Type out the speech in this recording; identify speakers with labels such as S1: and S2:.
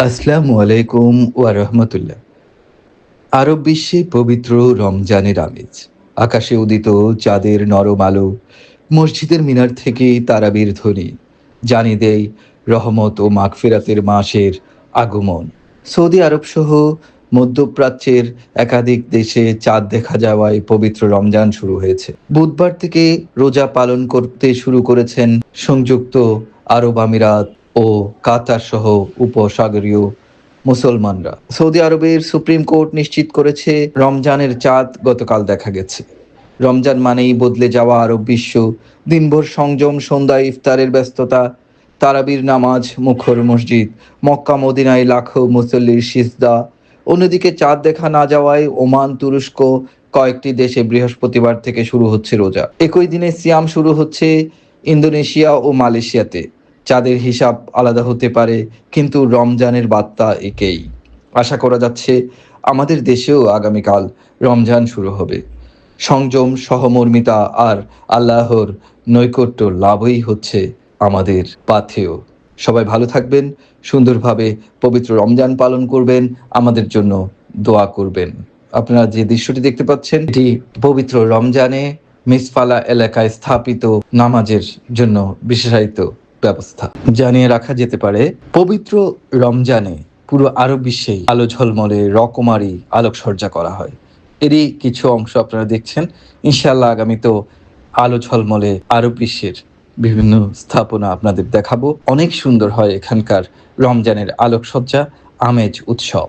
S1: আসসালামু আলাইকুম ওয়া রাহমাতুল্লাহ। আরব বিশ্বে পবিত্র রমজানের আমেজ। আকাশে উদিত চাঁদের নরম আলো, মসজিদের মিনার থেকে তারাবির ধ্বনি জানিয়ে দেয় রহমত ও মাগফিরাতের মাসের আগমন। সৌদি আরবসহ মধ্যপ্রাচ্যের একাধিক দেশে চাঁদ দেখা যাওয়ায় পবিত্র রমজান শুরু হয়েছে। বুধবার থেকে রোজা পালন করতে শুরু করেছেন সংযুক্ত আরব আমিরাত ও কাতার সহ উপসাগরীয় মুসলমানরা। সৌদি আরবের সুপ্রিম কোর্ট নিশ্চিত করেছে রমজানের চাঁদ গতকাল দেখা গেছে। রমজান মানেই বদলে যাওয়া আরব বিশ্ব। দিনভর সংযম, সন্ধ্যায় ইফতারের ব্যস্ততা, তারাবির নামাজ, মুখর মসজিদ, মক্কা মদিনায় লাখো মুসল্লির সিজদা। অন্যদিকে চাঁদ দেখা না যাওয়ায় ওমান, তুরস্ক কয়েকটি দেশে বৃহস্পতিবার থেকে শুরু হচ্ছে রোজা। একই দিনে সিয়াম শুরু হচ্ছে ইন্দোনেশিয়া ও মালয়েশিয়াতে। চাঁদের হিসাব আলাদা হতে পারে, কিন্তু রমজানের বার্তা একেই। আশা করা যাচ্ছে আমাদের দেশেও আগামীকাল রমজান শুরু হবে। সংযম, সহমর্মিতা আর আল্লাহর নৈকট্য লাভই হচ্ছে আমাদের পাথেয়। সবাই ভালো থাকবেন, সুন্দরভাবে পবিত্র রমজান পালন করবেন, আমাদের জন্য দোয়া করবেন। আপনারা যে দৃশ্যটি দেখতে পাচ্ছেন, এটি পবিত্র রমজানে মিসফালা এলাকায় স্থাপিত নামাজের জন্য বিশেষায়িত ব্যবস্থা। জানিয়ে রাখা যেতে পারে, পবিত্র রমজানে পুরো আরব বিশ্বেই আলো ঝলমলে রকমারি আলোকসজ্জা করা হয়। এরই কিছু অংশ আপনারা দেখছেন। ইনশাআল্লাহ আগামী তো আলো ঝলমলে আরব বিশ্বের বিভিন্ন স্থাপনা আপনাদের দেখাবো। অনেক সুন্দর হয় এখানকার রমজানের আলোকসজ্জা, আমেজ, উৎসব।